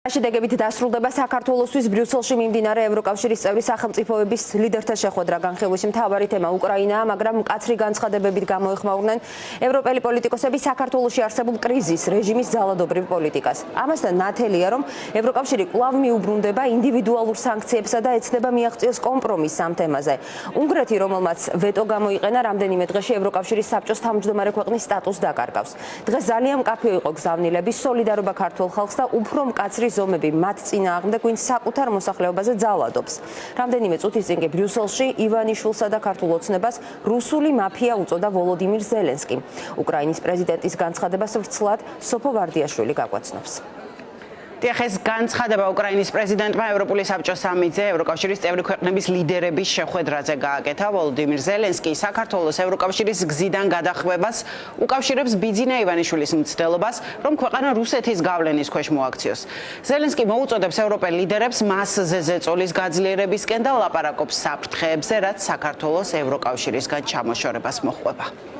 შედეგებით დასრულდება საქართველოსთვის ბრიუსელში მიმდინარე ევროკავშირის წევრი სახელმწიფოების ლიდერთა შეხვედრა. განხილვის მთავარი თემა უკრაინაა, მაგრამ მკაცრი განცხადებებით გამოეხმაურნენ ევროპელი პოლიტიკოსები საქართველოში არსებულ კრიზის რეჟიმის ძალადობრივ პოლიტიკას. ამასთან ნათელია, რომ ევროკავშირი კვლავ მიუბრუნდება ინდივიდუალურ სანქციებსა და ეცდება მიაღწიოს კომპრომისს ამ თემაზე. უნგრეთი, რომელმაც ვეტო გამოიყენა, რამდენიმე დღეში ევროკავშირის საბჭოს თავმჯდომარე ქვეყნის სტატუსს დაკარგავს. დღეს ძალიან მკაფიო იყო გზავნილები, სოლიდარობა ქართულ ხალხს და უფრო მკაცრი ზომები მათ წინააღმდეგ, ვინც საკუთარ მოსახლეობაზე ძალადობს. რამდენიმე წუთის წინ კი ბრიუსელში ივანიშვილსა და ქართულ ოცნებას რუსული მაფია უწოდა ვოლოდიმირ ზელენსკიმ. უკრაინის პრეზიდენტის განცხადებას ვრცლად სოფო ვარდიაშვილი გაგვაცნობს. ეს განცხადება უკრაინის პრეზიდენტმა ევროპული საბჭოს სამიტზე ევროკავშირის წევრი ქვეყნების ლიდერების შეხვედრაზე გააკეთა. ვოლოდიმირ ზელენსკი საქართველოს ევროკავშირის გზიდან გადახვებას უკავშირებს ბიძინა ივანიშვილის მცდელობას, რომ ქვეყანა რუსეთის გავლენის ქვეშ მოაქციოს. ზელენსკი მოუწოდებს ევროპელ ლიდერებს მასზე ზეწოლის გაძლიერებისკენ და ლაპარაკობს საფრთხეებზე, რაც საქართველოს ევროკავშირისგან ჩამოშორებას მოჰყვება.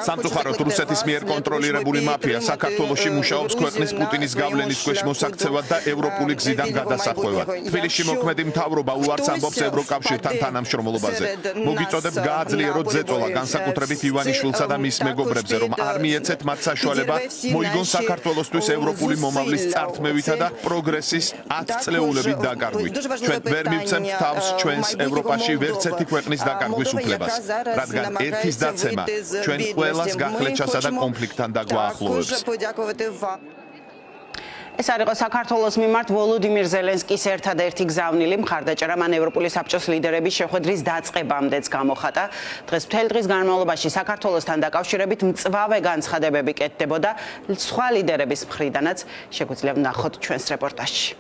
სამწუხაროდ რუსეთის მიერ კონტროლირებული მაფია საქართველოში მუშაობს ქვეყნის პუტინის გავლენის ქვეშ მოსაქცევად და ევროპული გზიდან გადასახვევად. თბილისში მოქმედი მთავრობა უარს ამბობს ევროკავშირთან თანამშრომლობაზე. მოგიწოდებ გააძლიეროთ ზეწოლა განსაკუთრებით ივანიშვილსა და მის მეგობრებზე, რომ არ მიეცეთ მათ საშუალება მოიგონ საქართველოსთვის ევროპული მომავლის წართმევითა და პროგრესის 10 წლეულებით დაკარგვით. ჩვენ ვერ მივცემთ თავს ჩვენს ევროპაში ვერც ერთი ქვეყნის დაკარგვის უფლებას. რადგან ერთის დაცემა ჩვენ ყველას გახლეჩასა და კონფლიქტთან დაგვაახლოვებს. ეს არის საქართველოს მიმართ ვოლოდიმირ ზელენსკის ერთადერთი გზავნილი მხარდაჭერა მან ევროპული საბჭოს ლიდერების შეხვედრის დაწყებამდეც გამოხატა. დღეს მთელი დღის განმავლობაში საქართველოსთან დაკავშირებით მწვავე განცხადებები კეთდებოდა სხვა ლიდერების მხრიდანაც. შეგვიძლია ვნახოთ ჩვენს რეპორტაჟში.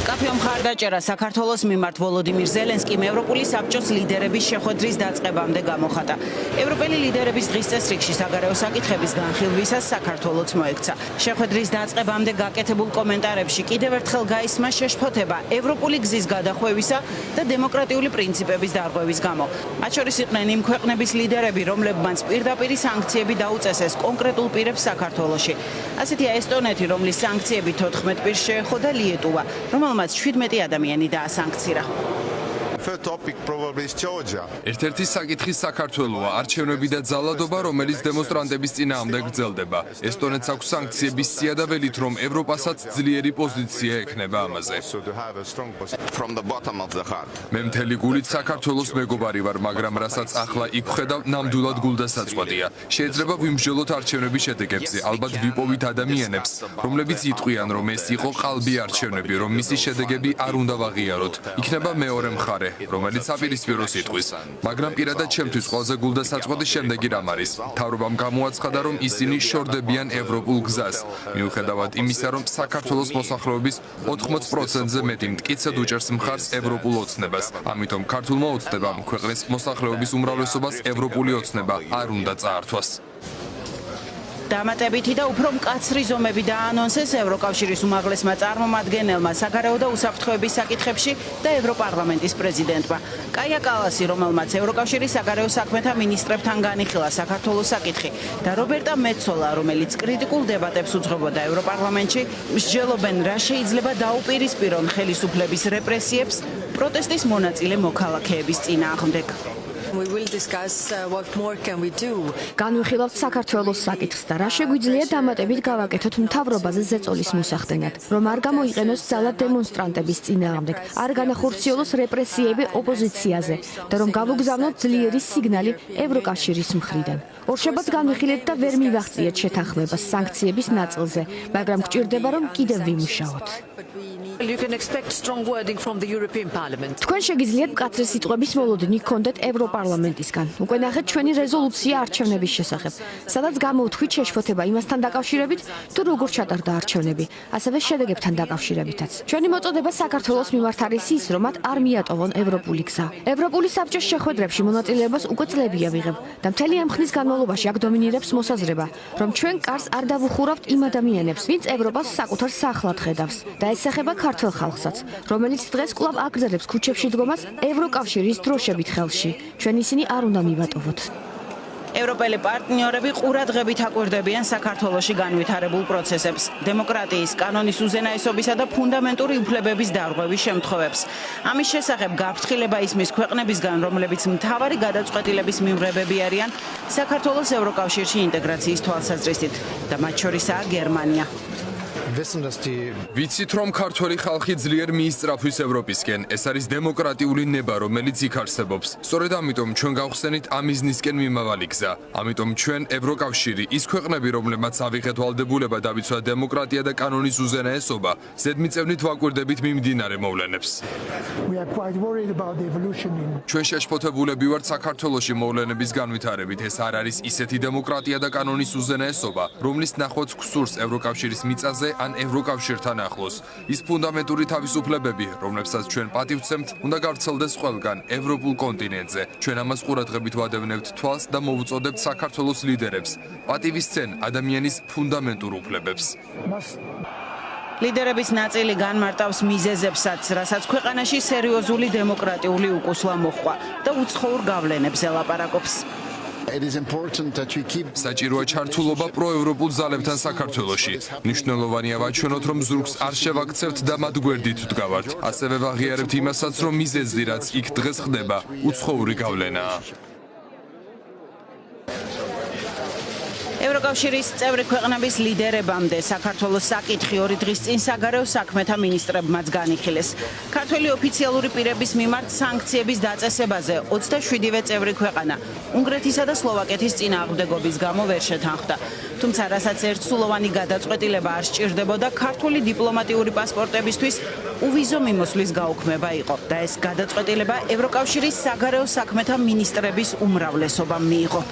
კაფეო მხარდაჭერა საქართველოს მიმართ ვოლოდიმირ ზელენსკიმ ევროპული საბჭოს ლიდერების შეხვედრის დაწყებამდე გამოხატა. ევროპელი ლიდერების დღის წესრიგში საგარეო საკითხების განხილვისას საქართველოც მოექცა. შეხვედრის დაწყებამდე გაკეთებულ კომენტარებში კიდევ ერთხელ გაისმა შეშფოთება ევროპული გზის გადახვევისა და დემოკრატიული პრინციპების დარღვევის გამო. მათ შორის იყვნენ იმ ქვეყნების ლიდერები, რომლებმაც პირდაპირი სანქციები დაუწესეს კონკრეტულ პირებს საქართველოში. ასეთია ესტონეთი, რომლის სანქციები 14 პირს შეეხო და ლიეტუვა, რომელმაც 17 ადამიანი დაასანქცირა. ერთ-ერთი საკითხი საქართველოა, არჩევნები და ძალადობა, რომელიც დემონსტრანტების წინააღმდეგ გრძელდება. ესტონეთს აქვს სანქციების სია და ველით, რომ ევროპასაც ძლიერი პოზიცია ექნება ამაზე. მე მთელი გულით საქართველოს მეგობარი ვარ, მაგრამ რასაც ახლა იქ ვხედავ, ნამდვილად გულდასაწყვეტია. შეიძლება ვიმსჯელოთ არჩევნების შედეგებზე, ალბათ ვიპოვით ადამიანებს, რომლებიც იტყვიან, რომ ეს იყო ყალბი არჩევნები, რომ მისი შედეგები არ უნდა ვაღიაროთ. იქნება მეორე მხარე, რომელიც აპირისპიროს იტყვის. მაგრამ პირადად ჩემთვის ყველაზე გულდასაწყვეტი შემდეგი რამ არის. მთავრობამ გამოაცხადა, რომ ისინი შორდებიან ევროპულ გზას. მიუხედავად იმისა, რომ საქართველოს მოსახლეობის 80%-ზე მეტი მტკიცედ უჭერს მხარს ევროპულ ოცნებას. ამიტომ ქართულმა ოცნებამ ქვეყნის მოსახლეობის უმრავლესობას ევროპული ოცნება არ უნდა წაართვას. დამატებითი და უფრო მკაცრი ზომები დაანონსეს ევროკავშირის უმაღლესმა წარმომადგენელმა საგარეო და უსაფრთხოების საკითხებში და ევროპარლამენტის პრეზიდენტმა. კაია კალასი, რომელმაც ევროკავშირის საგარეო საქმეთა მინისტრებთან განიხილა საქართველოს საკითხი და რობერტა მეცოლა, რომელიც კრიტიკულ დებატებს უძღვებოდა ევროპარლამენტში, მსჯელობენ, რა შეიძლება დაუპირისპირონ ხელისუფლების რეპრესიებს პროტესტის მონაწილე მოქალაქეების წინააღმდეგ. განვიხილავთ საქართველოს საკითხს და რა შეგვიძლია დამატებით გავაკეთოთ მთავრობაზე ზეწოლის მოსახდენად, რომ არ გამოიყენოს ძალად დემონსტრანტების წინააღმდეგ, არ განახორციელოს რეპრესიები ოპოზიციაზე და რომ გავუგზავნოთ ძლიერი სიგნალი ევროკავშირის მხრიდან. ორშაბათს განვიხილეთ და ვერ მივახციეთ შეთანხმებას სანქციების ნაწილზე, მაგრამ გჭირდება, რომ კიდევ ვიმუშაოთ. თქვენ შეგიძლიათ მკაცრი სიტყვების მოლოდინი გქონდეთ ევროპარლამენტისგან. უკვე ნახეთ ჩვენი რეზოლუცია არჩევნების შესახებ, სადაც გამოვთქვით შეშფოთება იმასთან დაკავშირებით, თუ როგორ ჩატარდა არჩევნები, ასევე შედეგებთან დაკავშირებითაც. ჩვენი მოწოდება საქართველოს მიმართ არის ის, რომ მათ არ მიატოვონ ევროპული გზა. ევროპული საბჭოს შეხვედრებში მონაწილეობას უკვე წლებია ვიღებ და მთელი ამ ხნის განმავლობაში აქ დომინირებს მოსაზრება, რომ ჩვენ კარს არ დავუხურავთ იმ ადამიანებს, ვინც ევროპას საკუთარ სახლად ხედავს და ეს ეხება ქართულ ხალხსაც, რომელიც დღეს კვლავ აგრძელებს ქუჩებში დგომას ევროკავშირის დროშებით ხელში. ჩვენ ისინი არ უნდა მივატოვოთ. ევროპელი პარტნიორები ყურადღებით აკვირდებიან საქართველოში განვითარებულ პროცესებს, დემოკრატიის, კანონის უზენაესობისა და ფუნდამენტური უფლებების დარღვევის შემთხვევებს. ამის შესახებ გაფრთხილება ისმის ქვეყნებისგან, რომლებიც მთავარი გადაწყვეტილების მიმღებები არიან საქართველოს ევროკავშირში ინტეგრაციის თვალსაზრისით და მათ შორისაა გერმანია. ვიცით, რომ ქართველი ხალხი ძლიერ მიისწრაფვის ევროპისკენ. ეს არის დემოკრატიული ნება, რომელიც იქ არსებობს. სწორედ ამიტომ ჩვენ გავხსენით ამ მიზნისკენ მიმავალი გზა. ამიტომ ჩვენ ევროკავშირი, ის ქვეყნები, რომლებმაც ავიღეთ ვალდებულება დავიცვათ დემოკრატია და კანონის უზენაესობა, ზედმიწევნით ვაკვირდებით მიმდინარე მოვლენებს. ჩვენ შეშფოთებულები ვართ საქართველოში მოვლენების განვითარებით. ეს არ არის ისეთი დემოკრატია და კანონის უზენაესობა, რომლის ნახვაც გსურს ევროკავშირის მიწაზე ან ევროკავშირთან ახლოს. ის ფუნდამენტური თავისუფლებები, რომლებსაც ჩვენ პატივცემთ, უნდა გავრცელდეს ყველგან ევროპულ კონტინენტზე. ჩვენ ამას ყურადღებით ვადევნებთ თვალს და მოვუწოდებთ საქართველოს ლიდერებს. პატივისცენ ადამიანის ფუნდამენტურ უფლებებს. ლიდერების ნაწილი განმარტავს მიზეზებსაც, რასაც ქვეყანაში სერიოზული დემოკრატიული უკუსლა მოჰყვა და უცხოურ გავლენებზე ლაპარაკობს. საჭიროა ჩართულობა პროევროპულ ძალებთან საქართველოში. მნიშვნელოვანია ვაჩვენოთ, რომ ზურგს არ შევაქცევთ და მათ გვერდით ვდგავართ. ასევე ვაღიარებთ იმასაც, რომ მიზეზი, რაც იქ დღეს ხდება, უცხოური გავლენაა. ევროკავშირის წევრი ქვეყნების ლიდერებამდე საქართველოს საკითხი 2 დღის წინ საგარეო საქმეთა მინისტრებმაც განიხილეს. ქართველი ოფიციალური პირების მიმართ სანქციების დაწესებაზე 27-ვე წევრი ქვეყანა უნგრეთისა და სლოვაკეთის წინააღმდეგობის გამო ვერ შეთანხმდა. თუმცა რასაც ერთსულოვანი გადაწყვეტილება არ სჭირდებოდა, ქართული დიპლომატიური პასპორტებისთვის უვიზო მიმოსვლის გაუქმება იყო და ეს გადაწყვეტილება ევროკავშირის საგარეო საქმეთა მინისტრების უმრავლესობამ მიიღო.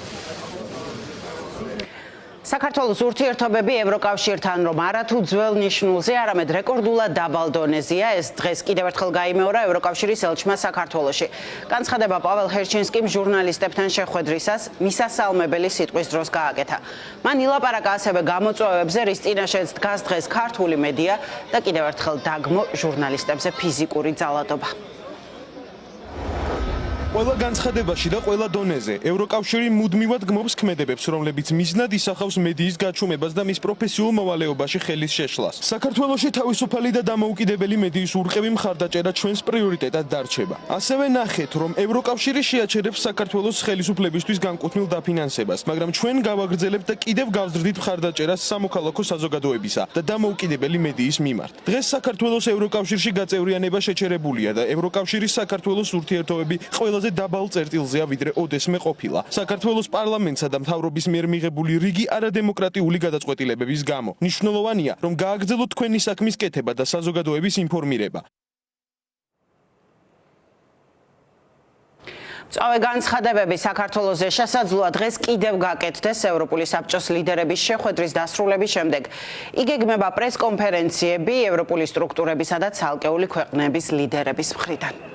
საქართველოს ურთიერთობები ევროკავშირთან რომ არათუ ძველ ნიშნულზე, არამედ რეკორდულად დაბალ დონეზეა. ეს დღეს კიდევ ერთხელ გაიმეორა ევროკავშირის ელჩმა საქართველოში. განცხადება პაվել ჰერჩინსკიმ ჟურნალისტებთან შეხვედრისას მისასალმებელი სიტყვის დროს გააკეთა. მან ილაპარაკა ასევე გამოწვევებზე, რის წინაშეც დგას დღეს ქართული მედია და კიდევ ერთხელ დაგმო ჟურნალისტებზე ფიზიკური ძალადობა. ყველა განცხადებაში და ყველა დონეზე ევროკავშირი მუდმივად გმობს ქმედებებს, რომლებიც მიზნად ისახავს მედიის გაჩუმებას და მის პროფესიულ მოვალეობაში ხელის შეშლას. საქართველოში თავისუფალი და დამოუკიდებელი მედიის ურყევი მხარდაჭერა ჩვენს პრიორიტეტად დარჩება. ასევე ნახეთ, რომ ევროკავშირი შეაჩერებს საქართველოს ხელისუფლებისთვის განკუთვნილ დაფინანსებას, მაგრამ ჩვენ გავაგრძელებთ და კიდევ გავზრდით მხარდაჭერას სამოქალაქო საზოგადოებისა და დამოუკიდებელი მედიის მიმართ. დღეს საქართველოს ევროკავშირში გაწევრიანება შეჩერებულია და ევროკავშირის საქართველოს ურთიერთობები ყველაზე დაბალ წერტილზეა ვიდრე ოდესმე ყოფილა. საქართველოს პარლამენტსა და მთავრობის მიერ მიღებული რიგი არადემოკრატიული გადაწყვეტილებების გამო. მნიშვნელოვანია, რომ გააგრძელოთ თქვენი საქმის კეთება და საზოგადოების ინფორმირება. წავე განცხადებები საქართველოზე შესაძლოა დღეს კიდევ გაკეთდეს ევროპული საბჭოს ლიდერების შეხვედრის დასრულების შემდეგ. იგეგმება პრესკონფერენციები ევროპული სტრუქტურებისა და ცალკეული ქვეყნების ლიდერების მხრიდან.